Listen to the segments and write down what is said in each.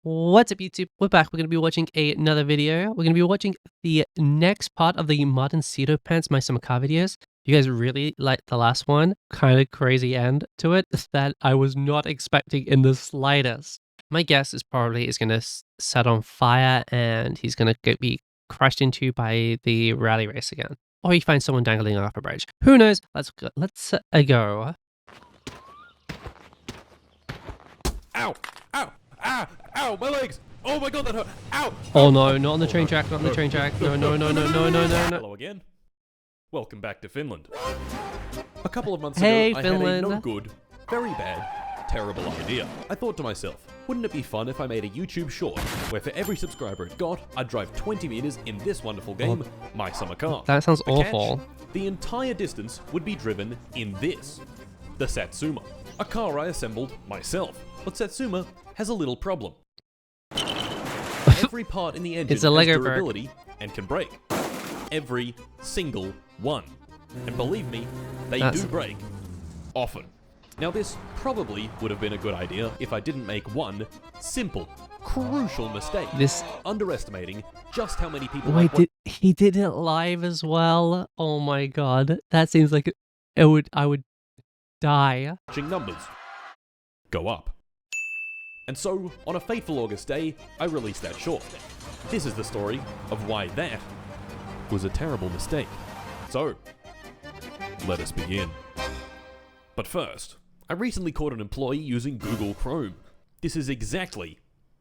What's up, YouTube? We're back. We're going to be watching another video. We're going to be watching the next part of the Martincitopants My Summer Car videos. You guys really liked the last one. Kind of crazy end to it that I was not expecting in the slightest. My guess is probably it's going to set on fire and he's going to be crashed into by the rally race again. Or you find someone dangling off a bridge. Who knows? Let's go. Ow! Ow! Ah! Ow! My legs! Oh my god, that hurt! Ow! Oh no, not on the train track, not on the train track. No. Hello again. Welcome back to Finland. A couple of months ago, I had a no good, very bad, terrible idea. I thought to myself, wouldn't it be fun if I made a YouTube short where for every subscriber it got, I'd drive 20 meters in this wonderful game, My Summer Car. That sounds The awful. catch, the entire distance would be driven in this, the Satsuma, a car I assembled myself. But Satsuma has a little problem. Every part in the engine It's a has Lego durability and can break. Every single one. And believe me, they do break. Often. Now this probably would have been a good idea if I didn't make one simple, crucial mistake. Underestimating just how many people... Wait, he did it live as well? Oh my god. That seems like I would die. Watching numbers go up. And so, on a fateful August day, I released that short. This is the story of why that was a terrible mistake. So, let us begin. But first, I recently caught an employee using Google Chrome. This is exactly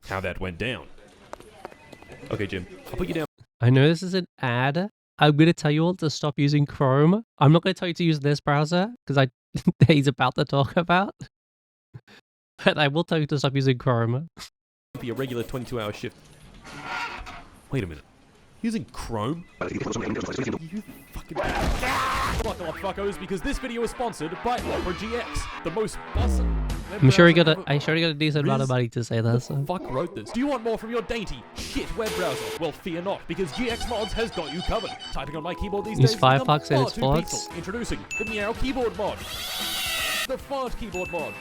how that went down. Okay, Jim, I'll put you down. I know this is an ad. I'm going to tell you all to stop using Chrome. I'm not going to tell you to use this browser, because he's about to talk about. But I will tell you to stop using Chrome. Be a regular 22-hour shift. Wait a minute. Using Chrome? You fucking... Buckle up, fuckos, because this video is sponsored by Opera GX, the most I'm sure he got a decent amount of money to say this. Who the fuck wrote this? Do you want more from your dainty shit web browser? Well, fear not, because GX Mods has got you covered. Typing on my keyboard these days Use Firefox and its ports. Introducing the Meow Keyboard Mod. The Fart Keyboard Mod.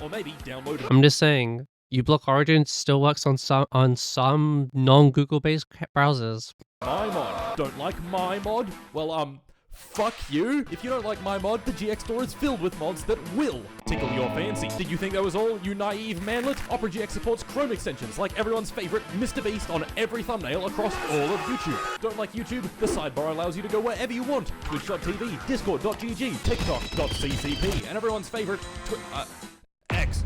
Or maybe download it. I'm just saying, uBlock Origin still works on some non-Google based browsers. My mod. Don't like my mod? Well, fuck you. If you don't like my mod, the GX store is filled with mods that will tickle your fancy. Did you think that was all, you naive manlet? Opera GX supports Chrome extensions like everyone's favorite Mr. Beast on every thumbnail across all of YouTube. Don't like YouTube? The sidebar allows you to go wherever you want. Twitch.tv, Discord.gg, TikTok.ccp, and everyone's favorite X.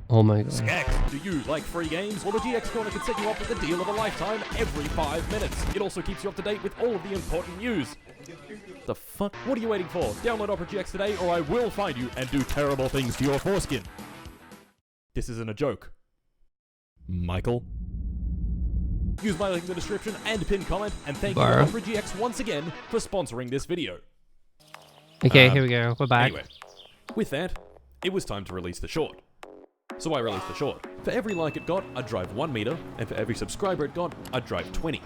Oh my god. X. Do you like free games? Well, the GX Corner can set you up with the deal of a lifetime every 5 minutes. It also keeps you up to date with all of the important news. The fuck? What are you waiting for? Download Opera GX today or I will find you and do terrible things to your foreskin. This isn't a joke. Michael? Use my link in the description and pinned comment, and thank you to Opera GX once again for sponsoring this video. Okay, here we go. We're back. Anyway, with that, it was time to release the short. So I released the short. For every like it got, I'd drive 1 meter, and for every subscriber it got, I'd drive 20.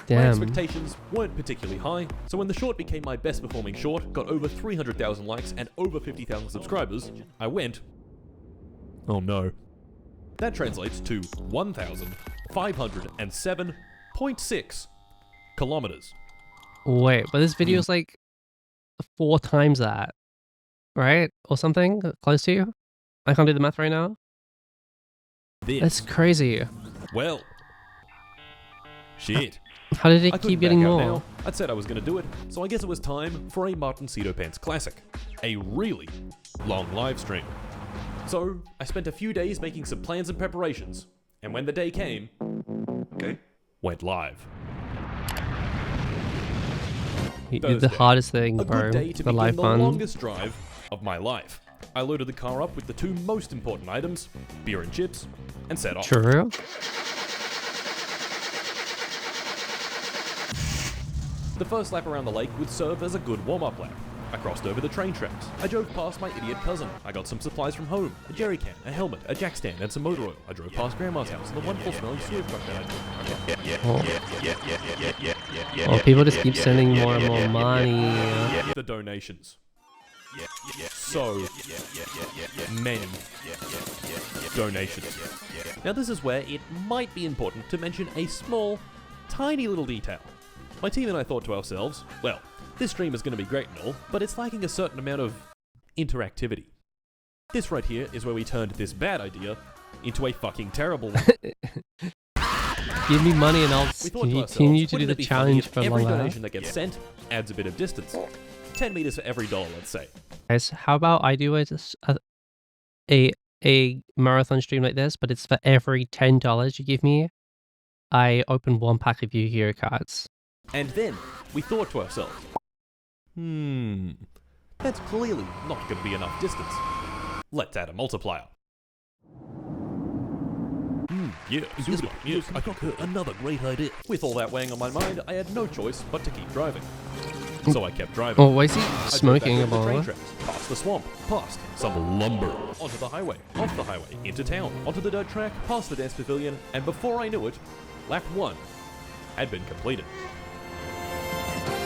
Damn. My expectations weren't particularly high, so when the short became my best performing short, got over 300,000 likes and over 50,000 subscribers, I went, oh no. That translates to 1,507.6 kilometers. Wait, but this video is like 4 times that, right? Or something close to you? I can't do the math right now. That's crazy. Well, shit. How did it keep getting more? Now. I'd said I was going to do it, so I guess it was time for a Martincitopants classic. A really long live stream. So, I spent a few days making some plans and preparations, and when the day came, went live. You did the hardest thing, bro. A good day to the begin the fun. longest drive of my life. I loaded the car up with the 2 most important items, beer and chips, and set off. True. The first lap around the lake would serve as a good warm-up lap. I crossed over the train tracks. I drove past my idiot cousin. I got some supplies from home. A jerry can, a helmet, a jack stand, and some motor oil. I drove past Grandma's house and the wonderful smelling sewer truck that I drove. Oh, people just keep sending more and more money. The donations. so many donations. Now this is where it might be important to mention a small, tiny little detail. My team and I thought to ourselves, well, this stream is going to be great and all, but it's lacking a certain amount of interactivity. This right here is where we turned this bad idea into a fucking terrible one. Give me money and I'll We thought to continue ourselves, to do wouldn't the it be funny challenge if for every longer. donation that gets sent adds a bit of distance. 10 meters for every dollar, let's say. Guys, how about I do a marathon stream like this, but it's for every $10 you give me, I open one pack of Yu-Gi-Oh cards. And then we thought to ourselves, that's clearly not going to be enough distance. Let's add a multiplier. Yes, I got another great idea. With all that weighing on my mind, I had no choice but to keep driving. So I kept driving. Oh, why is he I drove smoking a back over the train ball? tracks, past the swamp, past some lumber, onto the highway, off the highway, into town, onto the dirt track, past the dance pavilion, and before I knew it, lap 1 had been completed.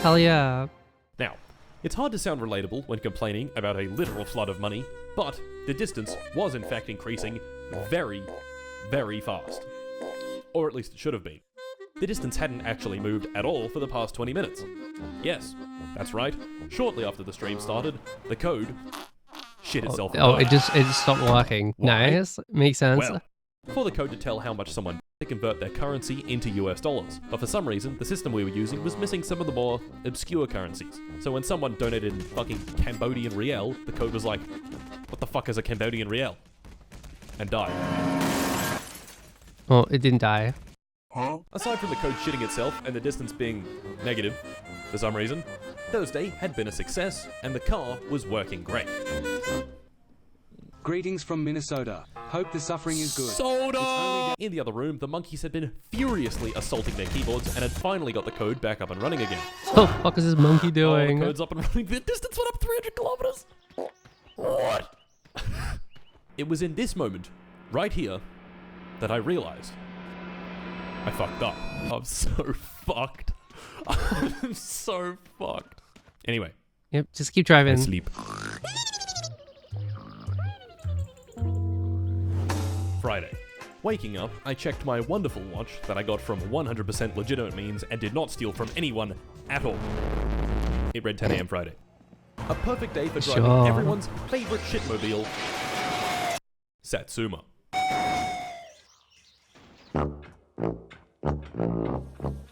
Hell yeah. Now, it's hard to sound relatable when complaining about a literal flood of money, but the distance was in fact increasing very, very fast. Or at least it should have been. The distance hadn't actually moved at all for the past 20 minutes. Yes, that's right. Shortly after the stream started, the code shit itself. Oh, it just stopped working. Why? Nice. Makes sense. Well, for the code to tell how much someone to convert their currency into US dollars. But for some reason, the system we were using was missing some of the more obscure currencies. So when someone donated in fucking Cambodian riel, the code was like, what the fuck is a Cambodian riel? And died. Oh, it didn't die. Aside from the code shitting itself and the distance being negative, for some reason, Thursday had been a success and the car was working great. Greetings from Minnesota. Hope the suffering is good. Soda! In the other room, the monkeys had been furiously assaulting their keyboards and had finally got the code back up and running again. What the fuck is this monkey Oh, doing? the code's up and running. The distance went up 300 kilometers. What? It was in this moment, right here, that I realized I fucked up. I'm so fucked. I'm so fucked. Anyway, Yep, just keep driving. I sleep. Friday. Waking up, I checked my wonderful watch that I got from 100% legitimate means and did not steal from anyone at all. It read 10 AM Friday. A perfect day for driving Sure. everyone's favorite shitmobile, Satsuma.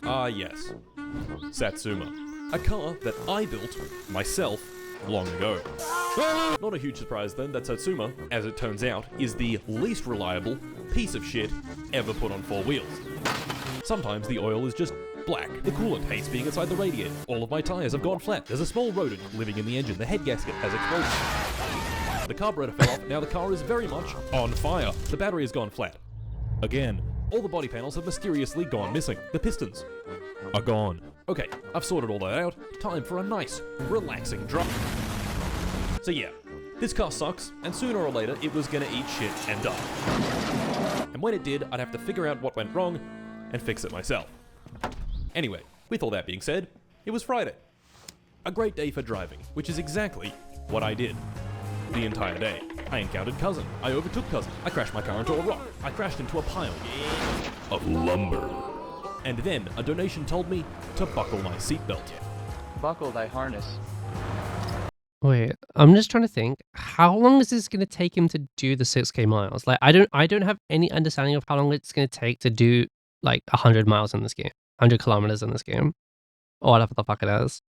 Ah yes, Satsuma. A car that I built myself long ago. Not a huge surprise then that Satsuma, as it turns out, is the least reliable piece of shit ever put on 4 wheels. Sometimes the oil is just black, the coolant hates being inside the radiator, all of my tyres have gone flat, there's a small rodent living in the engine, the head gasket has exploded. The carburetor fell off, now the car is very much on fire. The battery has gone flat. Again. All the body panels have mysteriously gone missing. The pistons are gone. Okay, I've sorted all that out. Time for a nice, relaxing drive. So yeah, this car sucks, and sooner or later it was gonna eat shit and die. And when it did, I'd have to figure out what went wrong and fix it myself. Anyway, with all that being said, it was Friday. A great day for driving, which is exactly what I did. The entire day. I encountered Cousin. I overtook Cousin. I crashed my car into a rock. I crashed into a pile of lumber. And then a donation told me to buckle my seatbelt. Buckle thy harness. Wait, I'm just trying to think. How long is this going to take him to do the 6K miles? Like, I don't have any understanding of how long it's going to take to do like 100 miles in this game, 100 kilometers in this game, or whatever the fuck it is.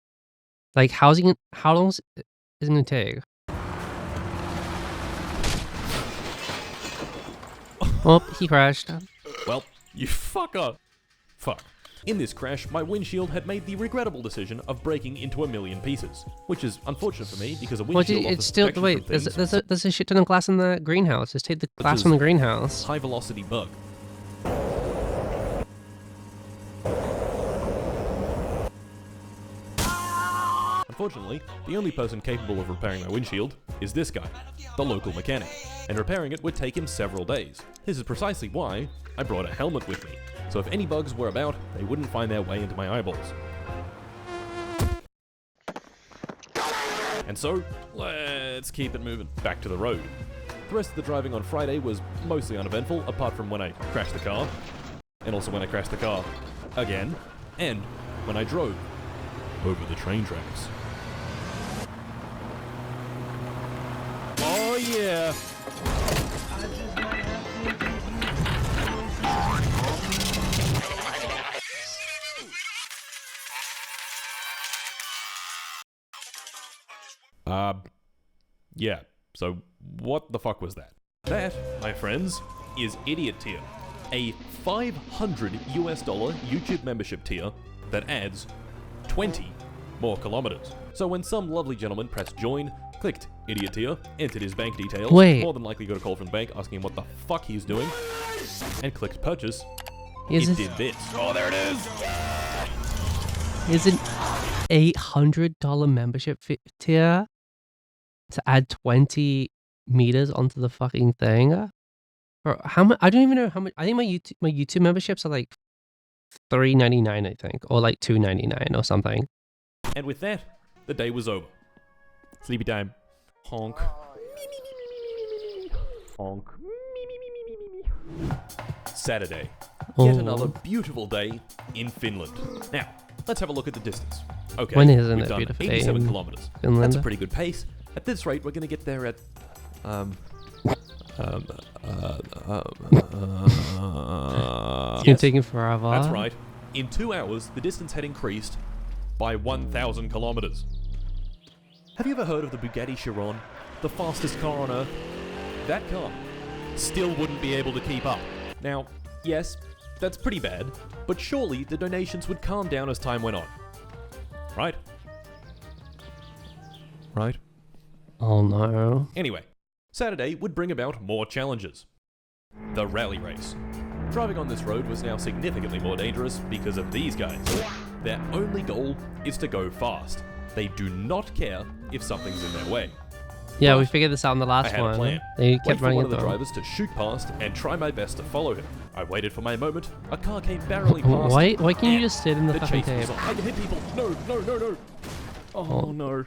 Like, how long is it going to take? Oh, he crashed. Well, you fucker. Fuck. In this crash, my windshield had made the regrettable decision of breaking into a million pieces, which is unfortunate for me because a Well, windshield it's offers still protection wait. from things. There's a shit ton of glass in the greenhouse. Just take the glass is- from the greenhouse. High velocity bug. Unfortunately, the only person capable of repairing my windshield is this guy, the local mechanic, and repairing it would take him several days. This is precisely why I brought a helmet with me, so if any bugs were about, they wouldn't find their way into my eyeballs. And so, let's keep it moving. Back to the road. The rest of the driving on Friday was mostly uneventful, apart from when I crashed the car, and also when I crashed the car again, and when I drove over the train tracks. Oh yeah! Yeah, so what the fuck was that? That, my friends, is Idiot Tier, a $500 YouTube membership tier that adds 20 more kilometers. So when some lovely gentleman pressed join, clicked Idiot Tier, entered his bank details, more than likely got a call from the bank asking him what the fuck he's doing, and clicked purchase, it did this. Oh, there it is! Is an $800 membership tier to add 20 meters onto the fucking thing? Or how much? I don't even know how much. I think my YouTube memberships are like $3.99, I think, or like $2.99 or something. And with that, the day was over. Sleepy time. Honk. Honk. Saturday. Yet another beautiful day in Finland. Now, let's have a look at the distance. Okay, when isn't we've it done beautiful 87 in kilometers. Finland? That's a pretty good pace. At this rate, we're going to get there at... It's been taking forever. That's right. In 2 hours, the distance had increased by 1,000 kilometers. Have you ever heard of the Bugatti Chiron? The fastest car on Earth? That car still wouldn't be able to keep up. Now, yes, that's pretty bad, but surely the donations would calm down as time went on. Right? Right? Oh no. Anyway, Saturday would bring about more challenges. The rally race. Driving on this road was now significantly more dangerous because of these guys. Their only goal is to go fast. They do not care if something's in their way. Yeah, But we figured this out in the I last had a one. plan. They Wait kept for running one of the into drivers to shoot past and try my best to follow him. I waited for my moment. A car came barreling past. Why can't you and just sit in the fucking chase was tape? on. I can hit people. No. Oh no.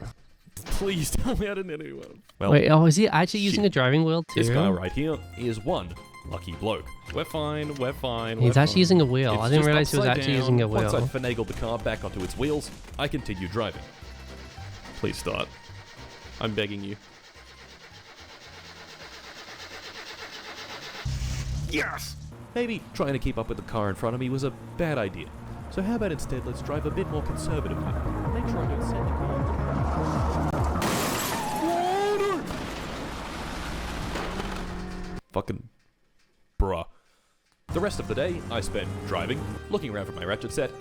Please tell me I didn't hit anyone. Well, Wait, is he actually using a driving wheel too? this guy right here is one lucky bloke. We're fine. He's actually using a wheel. It's I didn't just realize he was upside actually down. using a Once I wheel. finagled the car back onto its wheels, I continued driving. Please start. I'm begging you. Yes! Maybe trying to keep up with the car in front of me was a bad idea. So how about instead let's drive a bit more conservatively. Make sure I don't send the car. Whoa, no! Fucking bruh. The rest of the day, I spent driving, looking around for my ratchet set,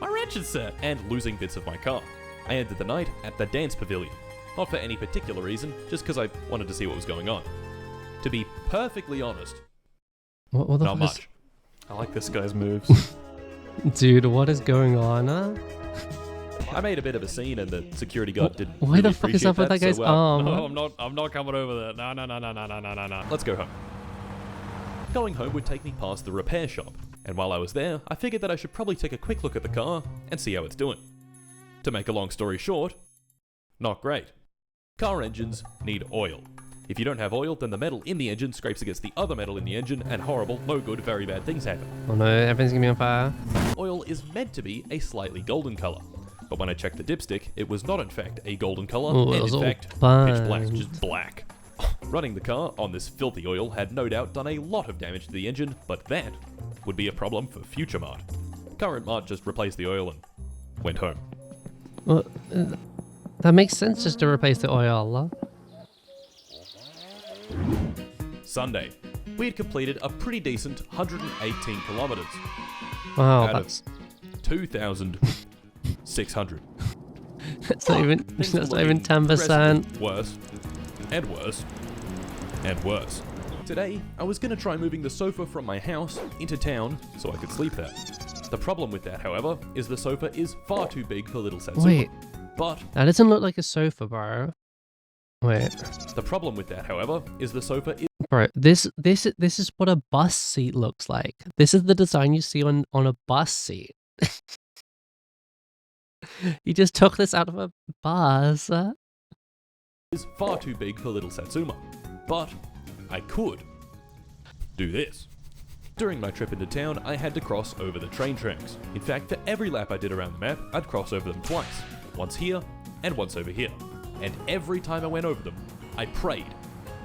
and losing bits of my car. I ended the night at the dance pavilion. Not for any particular reason, just because I wanted to see what was going on. To be perfectly honest, What the not fuck is... much. I like this guy's moves. Dude, what is going on? Huh? I made a bit of a scene and the security guard didn't Why really the fuck is appreciate up with that guy's so, arm? No, I'm not coming over there. No. Let's go home. Going home would take me past the repair shop, and while I was there, I figured that I should probably take a quick look at the car and see how it's doing. To make a long story short, not great. Car engines need oil. If you don't have oil, then the metal in the engine scrapes against the other metal in the engine, and horrible, no good, very bad things happen. Oh no, everything's gonna be on fire. Oil is meant to be a slightly golden color, but when I checked the dipstick, it was not in fact a golden color, Oh, it and was in all fact, pitch black, burned. just black. Running the car on this filthy oil had no doubt done a lot of damage to the engine, but that would be a problem for future Mart. Current Mart just replaced the oil and went home. Well, that makes sense just to replace the oil. Sunday, we had completed a pretty decent 118 kilometers Wow, out that's of 2,600. that's not even Things that's were not even looking 10%. progressively worse and worse and worse. Today, I was going to try moving the sofa from my house into town so I could sleep there. The problem with that, however, is the sofa is far too big for little Satsuma. Wait, But that doesn't look like a sofa, bro. Wait, the problem with that, however, is the sofa is bro, this is what a bus seat looks like. This is the design you see on a bus seat. You just took this out of a bus. is far too big for little Satsuma. But I could do this. During my trip into town, I had to cross over the train tracks. In fact, for every lap I did around the map, I'd cross over them twice. Once here, and once over here. And every time I went over them, I prayed,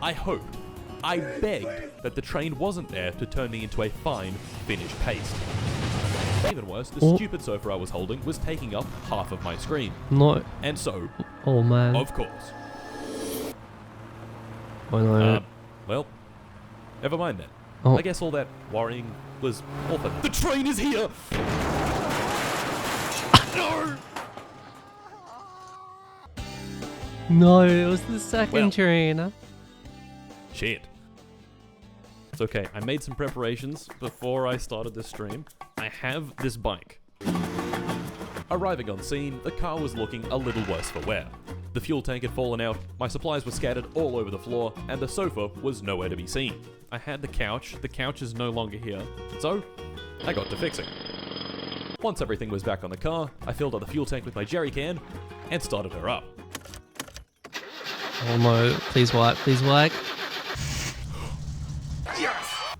I hoped, I begged that the train wasn't there to turn me into a fine, finished paste. Even worse, the stupid sofa I was holding was taking up half of my screen. No. And so, Oh man. of course. Oh no. Well, never mind then. Oh. I guess all that worrying was all for the train is here! No! No, it was the second Well. train. Shit. It's okay, I made some preparations before I started this stream. I have this bike. Arriving on scene, the car was looking a little worse for wear. The fuel tank had fallen out, my supplies were scattered all over the floor, and the sofa was nowhere to be seen. I had the couch is no longer here, so I got to fixing. Once everything was back on the car, I filled up the fuel tank with my jerry can and started her up. Oh no, please work, please work.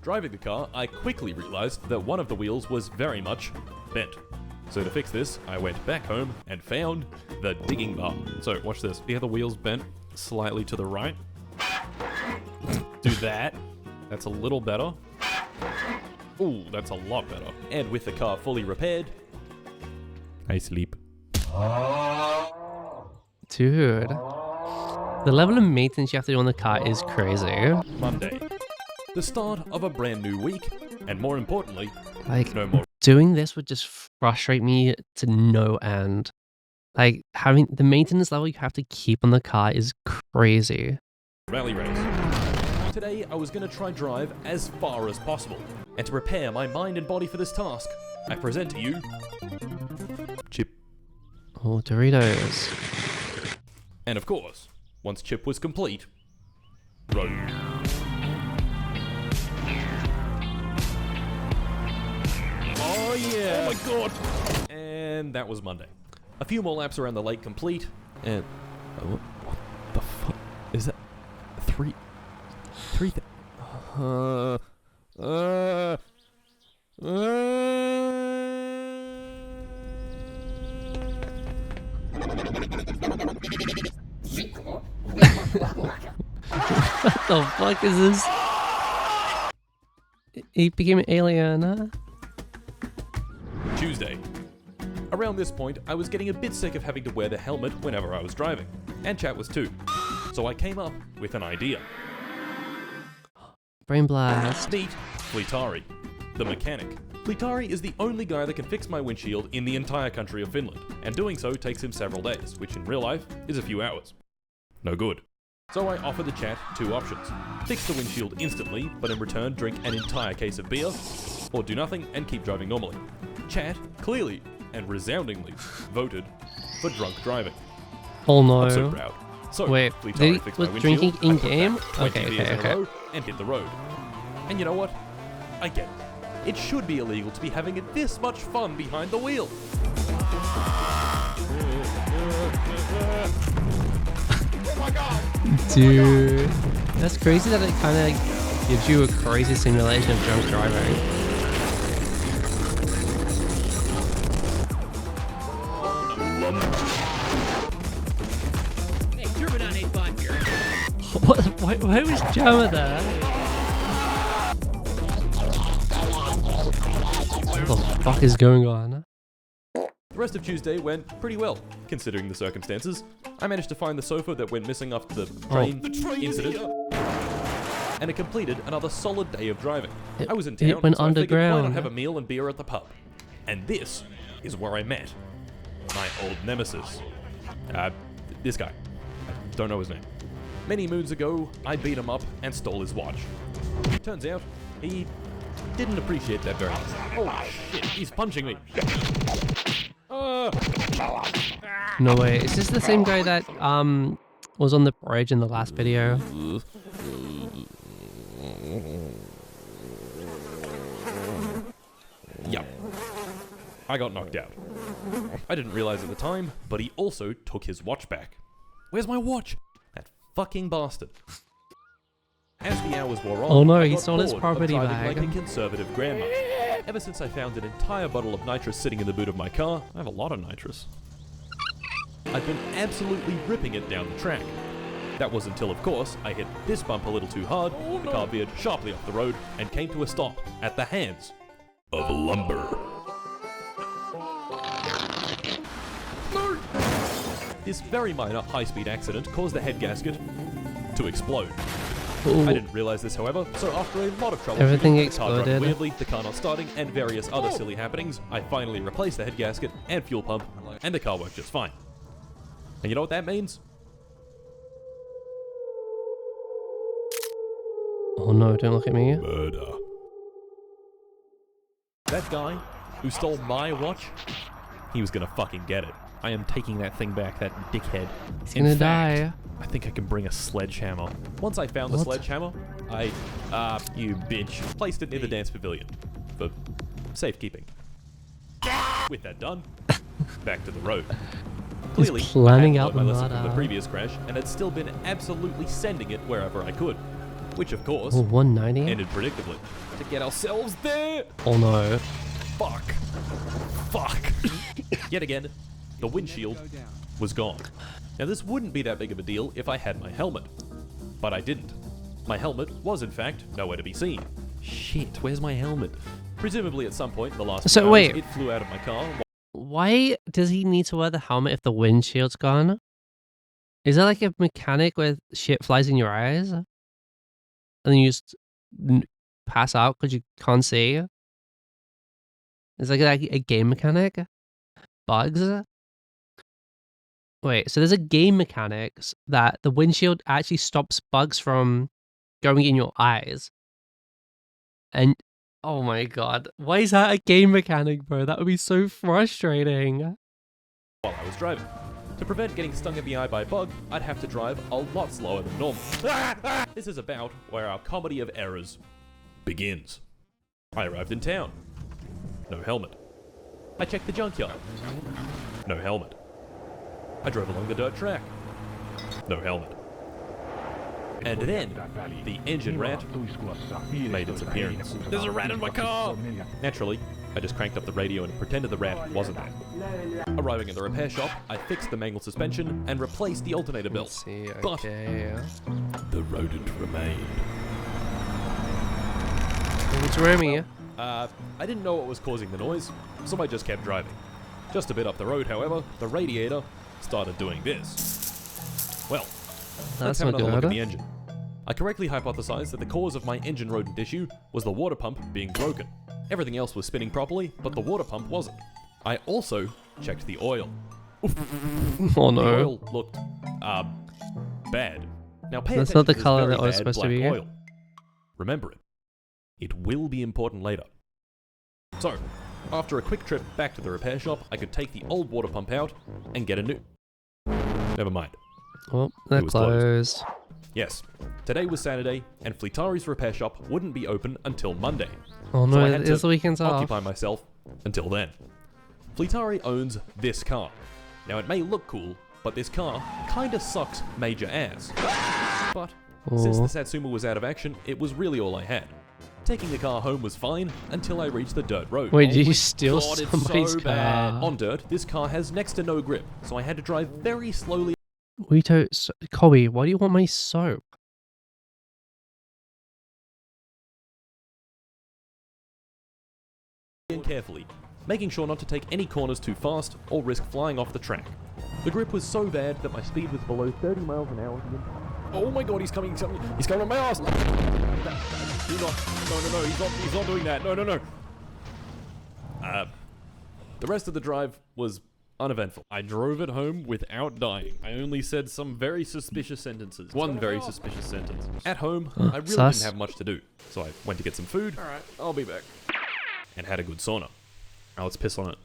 Driving the car, I quickly realized that one of the wheels was very much bent. So to fix this, I went back home and found the digging bar. So watch this. See how the wheel's bent slightly to the right? Do that. That's a little better. Ooh, that's a lot better. And with the car fully repaired, I sleep. Dude. The level of maintenance you have to do on the car is crazy. Monday. The start of a brand new week, and more importantly, Like, no more doing this would just frustrate me to no end. Like, having the maintenance level you have to keep on the car is crazy. rally race. Today, I was going to try drive as far as possible, and to prepare my mind and body for this task, I present to you Chip. Oh, Doritos. And of course, once Chip was complete, road. Oh yeah! Oh my god! And that was Monday. A few more laps around the lake complete, and what the fuck is that? Three. What the fuck is this? He became an alien, huh? Tuesday. Around this point, I was getting a bit sick of having to wear the helmet whenever I was driving, and chat was too. So I came up with an idea. Brain blast. Meet Fleetari, the mechanic. Fleetari is the only guy that can fix my windshield in the entire country of Finland, and doing so takes him several days, which in real life is a few hours. No good. So I offer the chat two options. Fix the windshield instantly, but in return drink an entire case of beer, or do nothing and keep driving normally. Chat clearly and resoundingly voted for drunk driving. Oh no. I'm so proud. So, Wait, Fleetari fixed my was windshield, drinking in I put game? back 20 Okay, beers in a okay. row and hit the road. And you know what? I get it. It should be illegal to be having this much fun behind the wheel. Oh my god! Dude. That's crazy that it kind of gives you a crazy simulation of drunk driving. Hey, German on 8 here. What? Why was Jammer there? What the fuck is going on? The rest of Tuesday went pretty well, considering the circumstances. I managed to find the sofa that went missing after the train incident, and it completed another solid day of driving. I was in town, it went so I figured why underground. not have a meal and beer at the pub? And this is where I met my old nemesis. This guy. I don't know his name. Many moons ago, I beat him up and stole his watch. Turns out, he didn't appreciate that very much. Oh shit, he's punching me. No way. Is this the same guy that was on the bridge in the last video? Yep. I got knocked out. I didn't realize at the time, but he also took his watch back. Where's my watch? That fucking bastard. As the hours wore on, Oh no, I he got stole his bored of property driving bag. like a conservative grandma. Ever since I found an entire bottle of nitrous sitting in the boot of my car, I have a lot of nitrous, I've been absolutely ripping it down the track. That was until, of course, I hit this bump a little too hard, the car veered sharply off the road, and came to a stop at the hands of lumber. No! This very minor high-speed accident caused the head gasket to explode. Ooh. I didn't realize this, however, so after a lot of trouble, Everything the car driving exploded. weirdly, the car not starting, and various other silly happenings, I finally replaced the head gasket and fuel pump, and the car worked just fine. And you know what that means? Oh no, don't look at me. Murder. That guy who stole my watch, he was gonna fucking get it. I am taking that thing back, that dickhead. He's gonna die. I think I can bring a sledgehammer. Once I found the What? sledgehammer, you bitch, placed it near the dance pavilion for safekeeping. With that done, back to the road. He's Clearly, planning I out had learned my lesson from murder. the previous crash and had still been absolutely sending it wherever I could. Which, of course, Oh, 190? ended predictably. To get ourselves there! Oh no. Fuck. Fuck. Yet again, the windshield was gone. Now this wouldn't be that big of a deal if I had my helmet. But I didn't. My helmet was in fact nowhere to be seen. Shit, where's my helmet? Presumably at some point in the last So few hours, wait. it flew out of my car. Why does he need to wear the helmet if the windshield's gone? Is that like a mechanic where shit flies in your eyes? And then you just pass out because you can't see? It's like a game mechanic? Bugs? Wait, so there's a game mechanics that the windshield actually stops bugs from going in your eyes. And oh my god, why is that a game mechanic, bro? That would be so frustrating. While I was driving. To prevent getting stung in the eye by a bug, I'd have to drive a lot slower than normal. This is about where our comedy of errors begins. I arrived in town. No helmet. I checked the junkyard. No helmet. I drove along the dirt track. No helmet. And then, the engine rat made its appearance. There's a rat in my car! Naturally, I just cranked up the radio and pretended the rat wasn't there. Arriving at the repair shop, I fixed the mangled suspension and replaced the alternator belt. Let's see, But okay. the rodent remained. It's Remy. I didn't know what was causing the noise, so I just kept driving. Just a bit up the road, however, the radiator started doing this. Well, let's That's have not another look at the good. engine. I correctly hypothesized that the cause of my engine rodent issue was the water pump being broken. Everything else was spinning properly, but the water pump wasn't. I also checked the oil. Oh The no. oil looked, bad. Now pay That's attention not the to this color very that was bad supposed to black be. oil. Remember it. It will be important later. So, after a quick trip back to the repair shop, I could take the old water pump out and get a new. Never mind. Oh, they're was closed. closed. Yes, today was Saturday, and Fleetari's repair shop wouldn't be open until Monday. Oh So no, I had it's to the weekend's off. occupy myself until then. Fleetari owns this car. Now it may look cool, but this car kinda sucks major ass. But since Aw. the Satsuma was out of action, it was really all I had. Taking the car home was fine until I reached the dirt road. Wait, did my you steal God, it's somebody's so bad. car? On dirt, this car has next to no grip, so I had to drive very slowly Weeto, Kobe, why do you want my soap? and carefully, making sure not to take any corners too fast or risk flying off the track. The grip was so bad that my speed was below 30 miles an hour. Oh my god, he's coming on my ass! Do not, no, he's not doing that, no. The rest of the drive was uneventful. I drove it home without dying. I only said some very suspicious sentences. One very suspicious sentence. At home, I really sus. didn't have much to do, so I went to get some food. Alright, I'll be back. And had a good sauna. Now let's piss on it.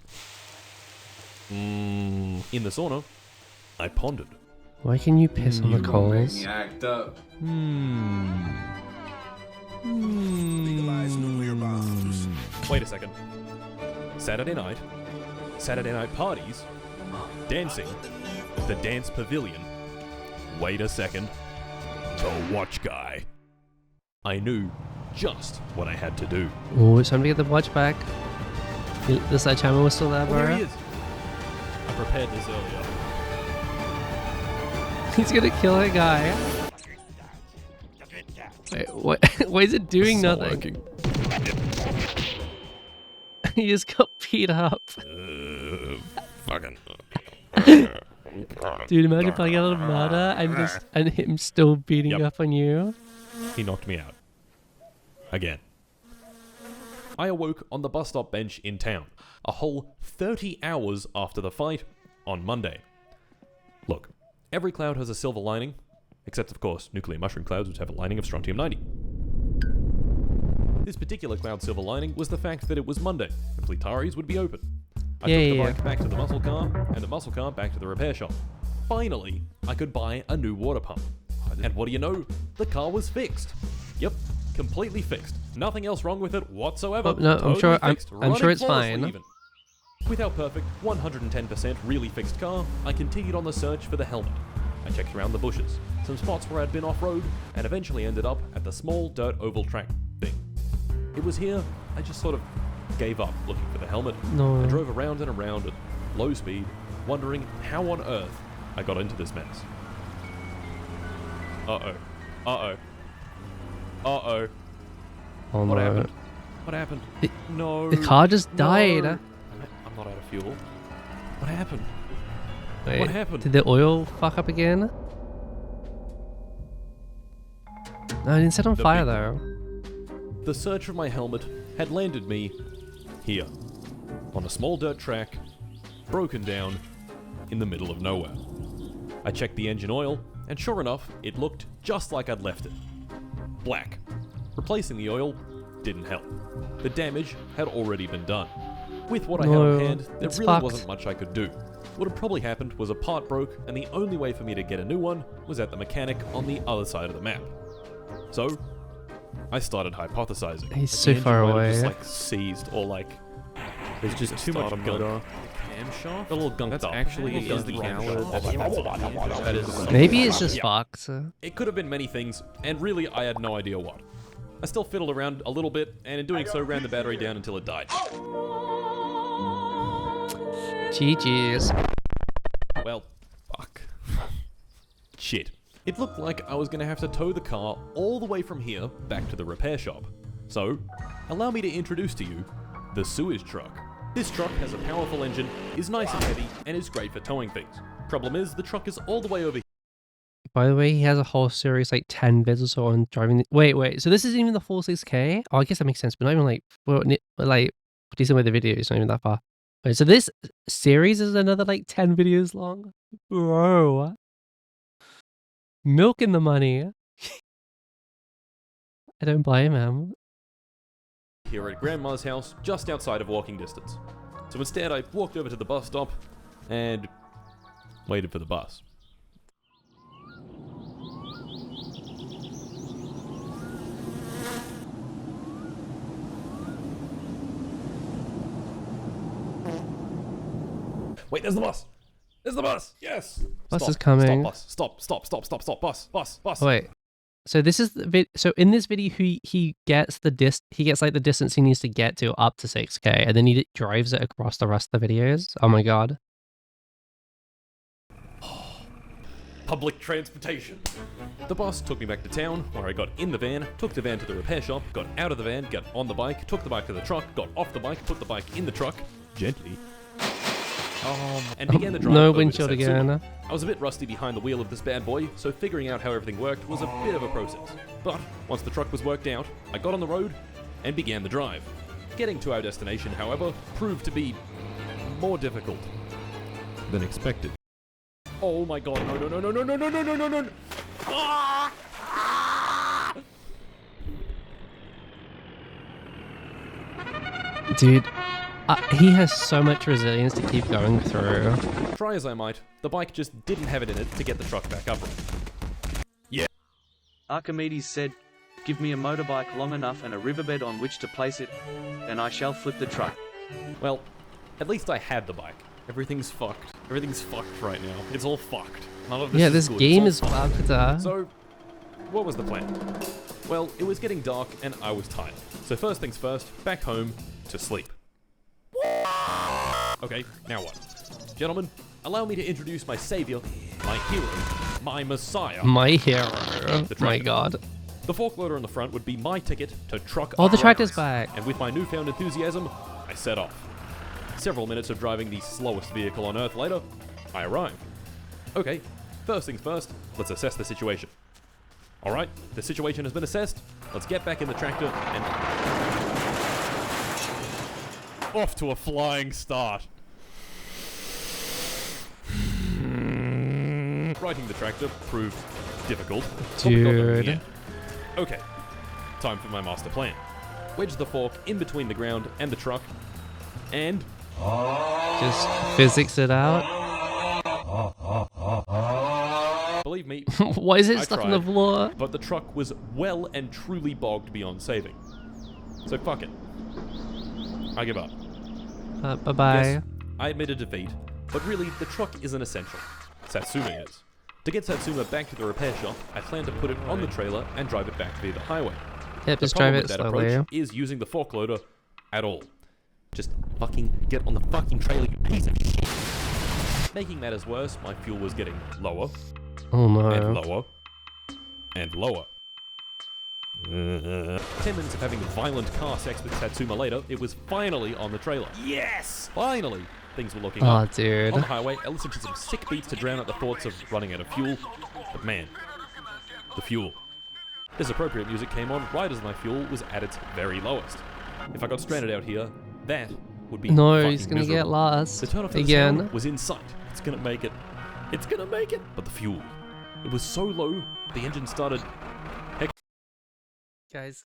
In the sauna, I pondered. Why can you piss on the coals? Act up. Wait a second. Saturday night parties, dancing, the dance pavilion. Wait a second. to watch guy. I knew just what I had to do. Oh, it's time to get the watch back. The sledgehammer was still there, Oh, there bro. he is. I prepared this earlier. He's gonna kill a guy. Wait, what? Why is it doing It's not nothing? working. He just got beat up. Fucking. Dude, imagine playing a little murder and him still beating Yep. up on you. He knocked me out. Again. I awoke on the bus stop bench in town, a whole 30 hours after the fight on Monday. Look, every cloud has a silver lining, except of course nuclear mushroom clouds which have a lining of strontium-90. This particular cloud's silver lining was the fact that it was Monday, and Plitaris would be open. I took the bike back to the muscle car, and the muscle car back to the repair shop. Finally, I could buy a new water pump. And what do you know? The car was fixed. Yep, completely fixed. Nothing else wrong with it whatsoever. Oh, no, I'm Totally sure- I'm fixed, sure running it's flawlessly fine. even. With our perfect 110% really fixed car, I continued on the search for the helmet. I checked around the bushes, some spots where I'd been off-road, and eventually ended up at the small dirt oval track thing. It was here, I just sort of gave up looking for the helmet. No. I drove around and around at low speed, wondering how on earth I got into this mess. Uh-oh. Uh-oh. Uh-oh. Oh What no. happened? What happened? No. The car just died. No. I'm not out of fuel. What happened? Wait, What happened? Did the oil fuck up again? No, I didn't set on The fire big- though. The search for my helmet had landed me here, on a small dirt track, broken down, in the middle of nowhere. I checked the engine oil, and sure enough, it looked just like I'd left it. Black. Replacing the oil didn't help. The damage had already been done. With what I had No, on hand, there it's really fucked. wasn't much I could do. What had probably happened was a part broke, and the only way for me to get a new one was at the mechanic on the other side of the map. So, I started hypothesizing. He's Like, so the engine far might have away. Just like seized, or like there's just too much gunk. motor. Camshaft? A little gunked That's up. actually A little is the gunky valid. camshaft. That is Maybe it's just fucked. It could have been many things, and really I had no idea what. I still fiddled around a little bit, and in doing so ran the battery down until it died. GG's. Well, fuck. Shit. It looked like I was gonna have to tow the car all the way from here back to the repair shop. So, allow me to introduce to you the sewage truck. This truck has a powerful engine, is nice and heavy, and is great for towing things. Problem is, the truck is all the way over here. By the way, he has a whole series, like 10 vids or so on driving. Wait. So this isn't even the full 6K? Oh, I guess that makes sense, but not even like decent with the video. It's not even that far. Wait, so this series is another like 10 videos long? Bro. Milking the money. I don't blame him. Here at Grandma's house, just outside of walking distance. So instead, I walked over to the bus stop and waited for the bus. Wait, there's the bus! There's the bus! Yes! Bus Stop, is coming. Stop, bus, bus, bus. Oh, wait. So this is the so in this video he gets the like the distance he needs to get to up to 6K, and then he drives it across the rest of the videos. Oh my god. Public transportation. The bus took me back to town, where I got in the van, took the van to the repair shop, got out of the van, got on the bike, took the bike to the truck, got off the bike, put the bike in the truck, gently, and began the drive No over to windshield said sewer. again. I was a bit rusty behind the wheel of this bad boy, so figuring out how everything worked was a bit of a process. But once the truck was worked out, I got on the road and began the drive. Getting to our destination, however, proved to be more difficult than expected. Oh my god, no. Ah! Dude, he has so much resilience to keep going through. Try as I might, the bike just didn't have it in it to get the truck back up. Archimedes said, "Give me a motorbike long enough and a riverbed on which to place it, and I shall flip the truck." Well, at least I had the bike. Everything's fucked. Everything's fucked right now. It's all fucked. None of this Yeah, is this good. game It's is all fucked. So, what was the plan? Well, it was getting dark and I was tired. So first things first, back home to sleep. Okay, now what? Gentlemen, allow me to introduce my savior, my hero, my messiah. My hero. My tractor. god. The fork loader on the front would be my ticket to truck Oh, the up tractor's roads. back. And with my newfound enthusiasm, I set off. Several minutes of driving the slowest vehicle on Earth later, I arrived. Okay, first things first, let's assess the situation. Alright, the situation has been assessed. Let's get back in the tractor and... Off to a flying start. Righting the tractor proved difficult. but we got there in the Dude. end. Okay, time for my master plan. Wedge the fork in between the ground and the truck, and... Just physics it out. Believe me, Why is it I stuck on the tried. floor? but the truck was well and truly bogged beyond saving. So fuck it. I give up. Bye-bye. Yes, I admit a defeat, but really, the truck isn't essential. Satsuma is. To get Satsuma back to the repair shop, I plan to put it on the trailer and drive it back via the highway. Yep, The just drive problem it with that slowly. approach is using the fork loader at all. Just fucking get on the fucking trailer, you piece of shit. Making matters worse, my fuel was getting lower, Oh and no. lower, and lower. 10 minutes of having violent car sex with Satsuma later, it was finally on the trailer. Yes! Finally! Things were looking Oh, up. dude. On the highway, I listened to some sick beats to drown out the thoughts of running out of fuel. But man, the fuel. This appropriate music came on right as my fuel was at its very lowest. If I got stranded out here, that would be No, fucking he's gonna get miserable. lost. The turn off of the Again. sound was in sight. It's gonna make it. It's gonna make it. But the fuel, it was so low, the engine started. Guys.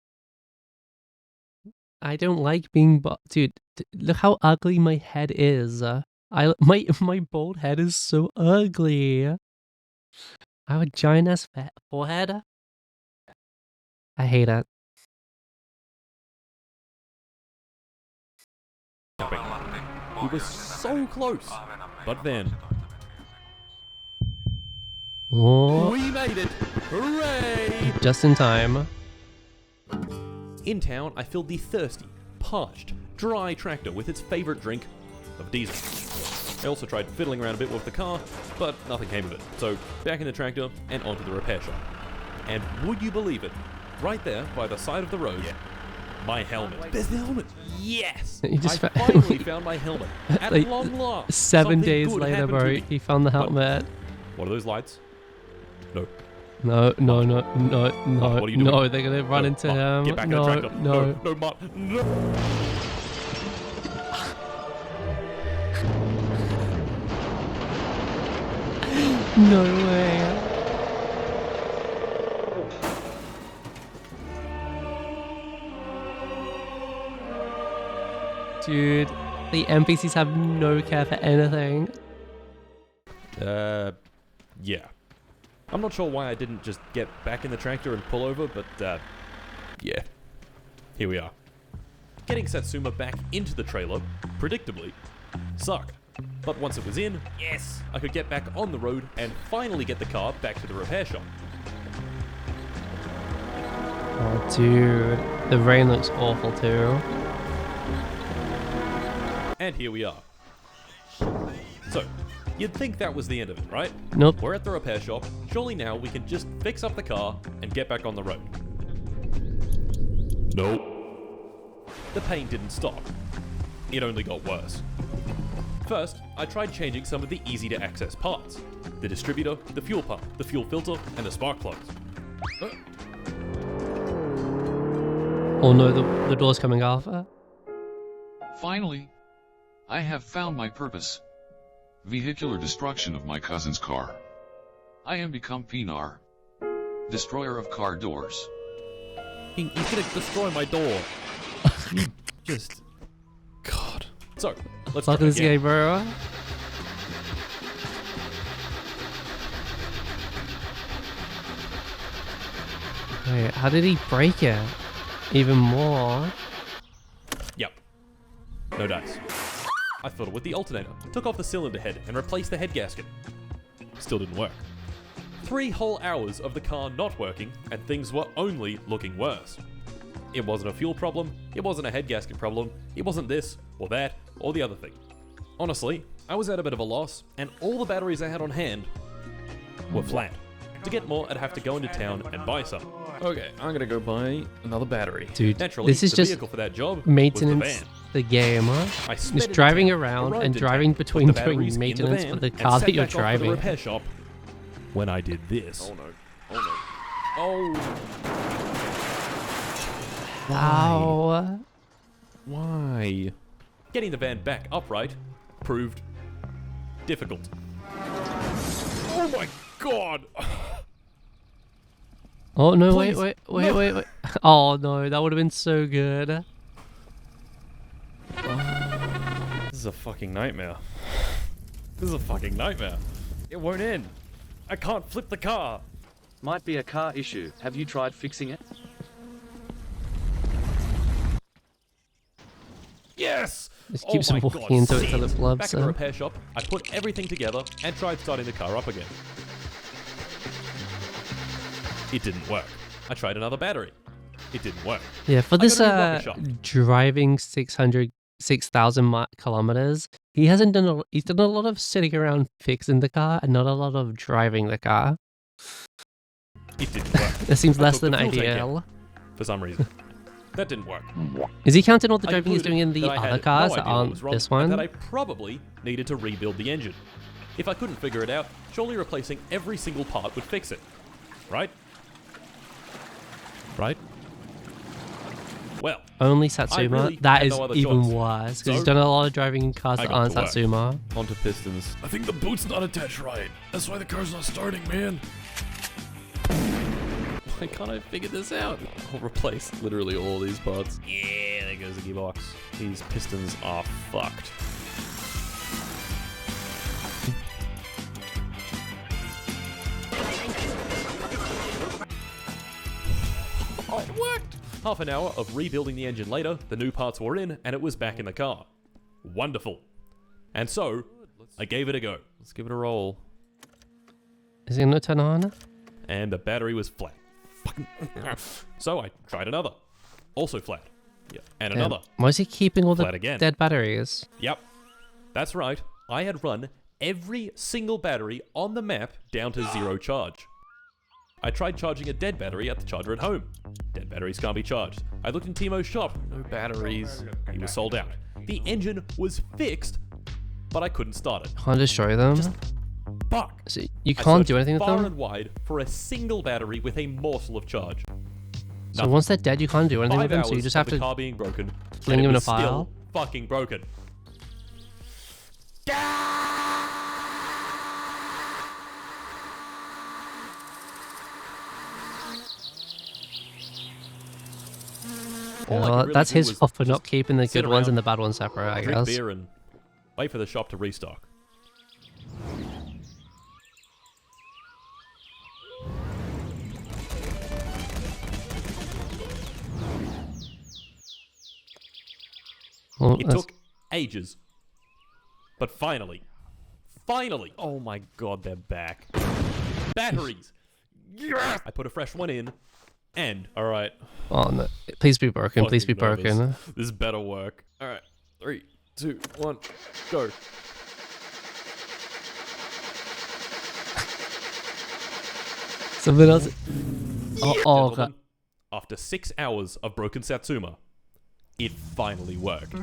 I don't like being dude, look how ugly my head is. My bald head is so ugly. I have a giant ass forehead. I hate it. We were so close, but then Oh, we made it! Hooray! just in time. In town, I filled the thirsty, parched, dry tractor with its favorite drink of diesel. I also tried fiddling around a bit with the car, but nothing came of it. So back in the tractor and onto the repair shop. And would you believe it? Right there by the side of the road, my helmet. There's the helmet. Yes. You just I fa- finally found my helmet. At Like, long last. 7 Something days good later, happened bro, to me. he found the helmet. What are those lights? No. No, no, no, no, no, what are you doing? no, they're gonna run No, into Mark, him. Get back No, in the tractor. no. No, Mark. No. No way. Dude, the NPCs have no care for anything. Yeah. I'm not sure why I didn't just get back in the tractor and pull over, but, yeah. Here we are. Getting Satsuma back into the trailer, predictably, sucked. But once it was in, yes, I could get back on the road and finally get the car back to the repair shop. Oh, dude. The rain looks awful, too. And here we are. So, you'd think that was the end of it, right? Nope. We're at the repair shop. Surely now we can just fix up the car and get back on the road. Nope. The pain didn't stop. It only got worse. First, I tried changing some of the easy-to-access parts. The distributor, the fuel pump, the fuel filter, and the spark plugs. Oh no, the door's coming off. Finally, I have found my purpose. Vehicular destruction of my cousin's car. I am become Pinar, destroyer of car doors. He's gonna destroy my door. You just... God. So, let's try Fuck this guy, again. bro. Wait, how did he break it? Even more? Yep. No dice. I fiddled with the alternator, took off the cylinder head, and replaced the head gasket. Still didn't work. 3 whole hours of the car not working, and things were only looking worse. It wasn't a fuel problem, it wasn't a head gasket problem, it wasn't this, or that, or the other thing. Honestly, I was at a bit of a loss, and all the batteries I had on hand were flat. To get more, I'd have to go into town and buy some. Okay, I'm gonna go buy another battery. Dude, Naturally, this is the just vehicle for that job maintenance. was the van. The game, I just sped into driving town, around arrived and in driving town, between put the batteries doing in the maintenance van, for the and car sat that you're back off to the driving. repair shop when I did this. Oh no. Ow. Why? Getting the van back upright proved difficult. Oh my god! Oh no, Please, wait. no. Oh no, that would have been so good. This is a fucking nightmare. This is a fucking nightmare. It won't end. I can't flip the car. Might be a car issue. Have you tried fixing it? Yes! Just keeps oh my walking God, into it till shit. it flubs. Back at the repair shop, I put everything together and tried starting the car up again. It didn't work. I tried another battery. It didn't work. Yeah, for I this gotta do rocket shop. driving 6,000 kilometers, he's done a lot of sitting around fixing the car and not a lot of driving the car. It didn't work. It seems I less took than the fuel tank ideal. out for some reason. That didn't work. Is he counting all the I driving he's doing in the concluded that I other had cars no that idea what aren't was wrong, this and one? that I probably needed to rebuild the engine. If I couldn't figure it out, surely replacing every single part would fix it. Right? Right? Well, Only I Satsuma? really That had is no other even choice. worse, because he's So, done a lot of driving in cars I that got aren't to work. Satsuma. onto pistons. I think the boot's not attached right. That's why the car's not starting, man. Why can't I figure this out? I'll replace literally all these parts. Yeah, there goes the gearbox. These pistons are fucked. Oh, it worked! Half an hour of rebuilding the engine later, the new parts were in, and it was back in the car. Wonderful. And so, I gave it a go. Let's give it a roll. Is it going to turn on? And the battery was flat. So I tried another. Also flat. Yeah. And Damn. another. Why is he keeping all the Flat again. dead batteries? Yep. That's right. I had run every single battery on the map down to 0 charge. I tried charging a dead battery at the charger at home. Dead batteries can't be charged. I looked in Timo's shop. No batteries. He was sold out. The engine was fixed, but I couldn't start it. Can't destroy them? Fuck. So you I can't searched do anything with far them? and wide for a single battery with a morsel of charge. So once they're dead, you can't do anything 5 with them, so you hours just of have the to car being broken, fling and them it in a was still pile? fucking broken. All I could Well, really that's do his was fault for not just keeping the sit good ones around, and the bad ones separate, I drink guess. beer and wait for the shop to restock. Well, It that's- took ages. But finally, oh my god, they're back. Batteries! Yes! I put a fresh one in, and, alright. Oh no. Please be broken, please be fucking nervous. broken. This better work. Alright, 3, 2, 1, go. Something else. Oh, Gentlemen, God. after 6 hours of broken Satsuma, it finally worked.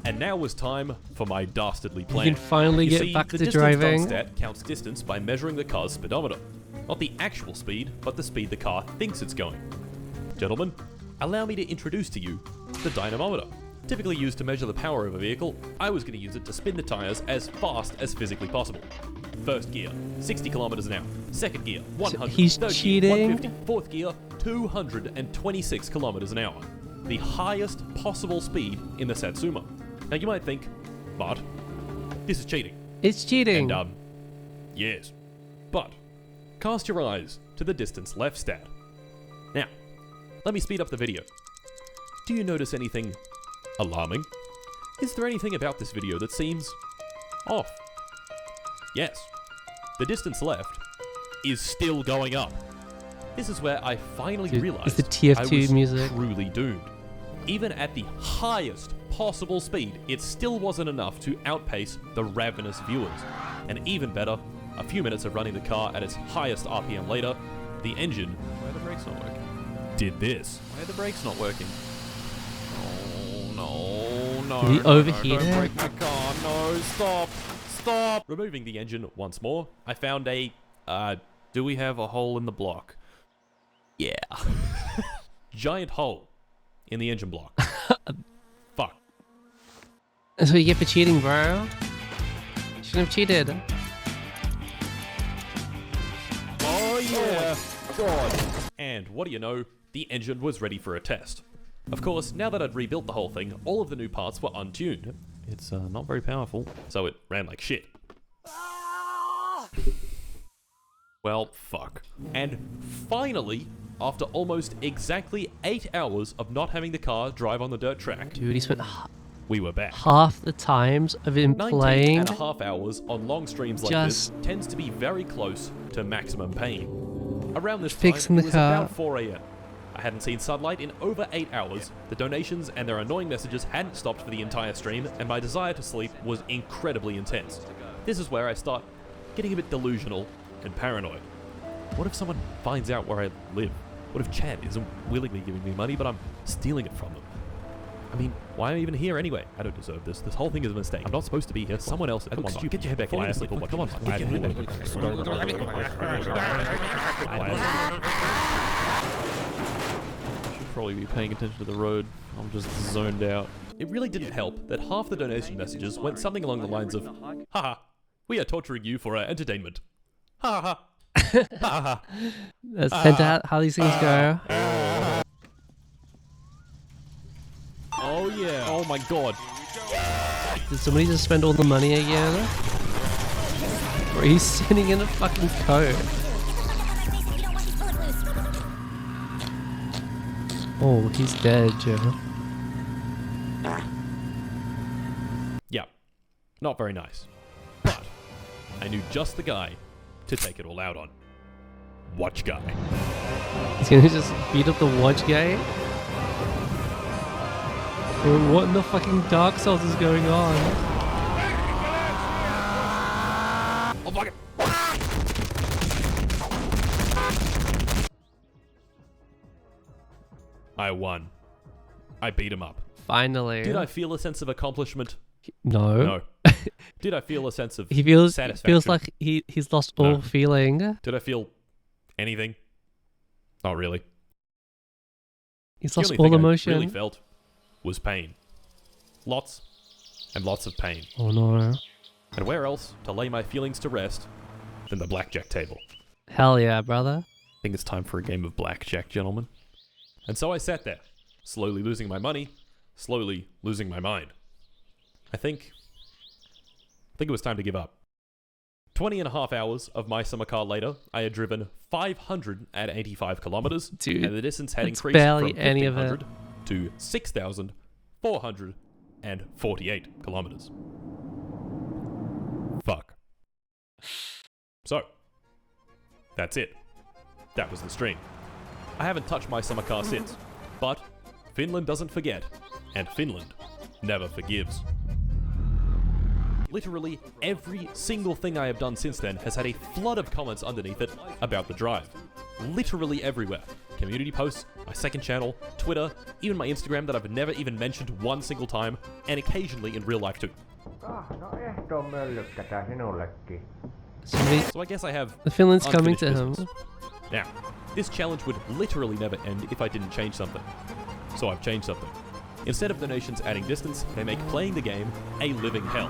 And now was time for my dastardly plan. can finally You get see, back the to distance driving. stat counts distance by measuring the car's speedometer. Not the actual speed, but the speed the car thinks it's going. Gentlemen, allow me to introduce to you the dynamometer. Typically used to measure the power of a vehicle, I was going to use it to spin the tires as fast as physically possible. First gear, 60 kilometers an hour. Second gear, 100. he's Third cheating? Gear, 150. Fourth gear, 226 kilometers an hour. The highest possible speed in the Satsuma. Now you might think, but this is cheating. It's cheating. And yes. But cast your eyes to the distance left stat. Now, let me speed up the video. Do you notice anything alarming? Is there anything about this video that seems off? Yes. The distance left is still going up. This is where I finally Dude, realized it's the I TF2 was music. truly doomed. Even at the highest possible speed, it still wasn't enough to outpace the ravenous viewers. And even better, a few minutes of running the car at its highest RPM later, the engine... Why are the brakes not working? Did this. Why are the brakes not working? Oh, no. Did he overheat Don't it? break my car. No, stop. Stop. Removing the engine once more, I found a... do we have a hole in the block? Yeah. Giant hole in the engine block. Fuck. That's what you get for cheating, bro. You shouldn't have cheated. Oh yeah. God. And what do you know? The engine was ready for a test. Of course, now that I'd rebuilt the whole thing, all of the new parts were untuned. It's not very powerful, so it ran like shit. Well, fuck. And finally, after almost exactly 8 hours of not having the car drive on the dirt track, Dude, he spent we were back. half the times of him 19 playing. and a half hours on long streams like this tends to be very close to maximum pain. Around this Fixing time, it the was car. about 4 a.m. I hadn't seen sunlight in over 8 hours, the donations and their annoying messages hadn't stopped for the entire stream, and my desire to sleep was incredibly intense. This is where I start getting a bit delusional and paranoid. What if someone finds out where I live? What if Chad isn't willingly giving me money, but I'm stealing it from them? I mean, why am I even here anyway? I don't deserve this. This whole thing is a mistake. I'm not supposed to be here. Someone else. Look, Stu, get your head back. Fall asleep or what? Come on, get your head back. Should probably be paying attention to the road. I'm just zoned out. It really didn't help that half the donation messages went something along the lines of, haha, we are torturing you for our entertainment. Ha ha. That's tend to how these things go. Oh yeah. Oh my god. Did somebody just spend all the money again? Or he's sending in a fucking code. Oh, he's dead, Joe. Yeah. Not very nice. But I knew just the guy to take it all out on. Watch guy. He's gonna just beat up the watch guy? Bro, what in the fucking Dark Souls is going on? Oh fuck it. I won. I beat him up. Finally. Did I feel a sense of accomplishment? No. No. Did I feel a sense of He feels satisfaction? like he's lost all No. feeling. Did I feel anything? Not really. He's The lost only all thing I emotion. really felt was pain. Lots and lots of pain. Oh no. And where else to lay my feelings to rest than the blackjack table? Hell yeah, brother. I think it's time for a game of blackjack, gentlemen. And so I sat there, slowly losing my money, slowly losing my mind. I think it was time to give up. 20 and a half hours of my summer car later, I had driven 585 kilometers, Dude, and the distance had that's increased barely from any of it. 1,500 to 6,448 kilometers. Fuck. So, that's it. That was the stream. I haven't touched my summer car since, but Finland doesn't forget, and Finland never forgives. Literally every single thing I have done since then has had a flood of comments underneath it about the drive. Literally everywhere. Community posts, my second channel, Twitter, even my Instagram that I've never even mentioned one single time, and occasionally in real life too. Somebody, So I guess I have the Finland's coming unfinished to him. business. Now, this challenge would literally never end if I didn't change something. So I've changed something. Instead of donations adding distance, they make playing the game a living hell.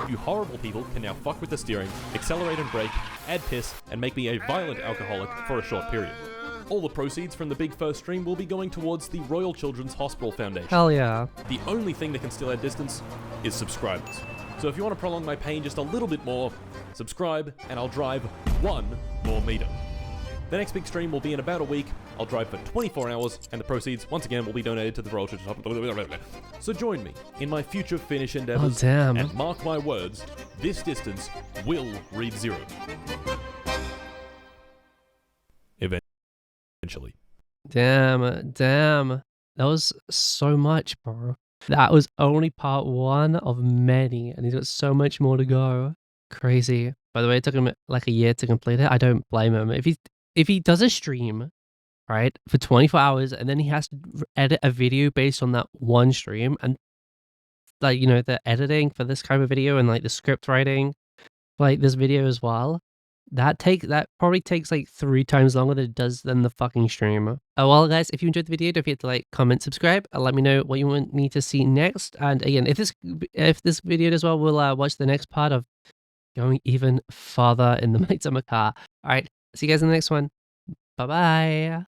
You horrible people can now fuck with the steering, accelerate and brake, add piss, and make me a violent alcoholic for a short period. All the proceeds from the big first stream will be going towards the Royal Children's Hospital Foundation. Hell yeah. The only thing that can still add distance is subscribers. So if you want to prolong my pain just a little bit more, subscribe and I'll drive 1 more meter. The next big stream will be in about a week. I'll drive for 24 hours, and the proceeds, once again, will be donated to the Royal Children's Hospital. So join me in my future Finnish endeavors. Oh, damn. And mark my words, this distance will read 0. eventually. Damn. That was so much, bro. That was only part 1 of many, and he's got so much more to go. Crazy. By the way, it took him like a year to complete it. I don't blame him. If he does a stream, right, for 24 hours, and then he has to edit a video based on that one stream, and like, you know, the editing for this kind of video and like the script writing, like this video as well, that probably takes like 3 times longer than it does than the fucking stream. Oh well, guys, if you enjoyed the video, don't forget to like, comment, subscribe, and let me know what you want me to see next. And again, if this video does well, we'll watch the next part of going even farther in the Midsummer car. All right, see you guys in the next one. Bye bye.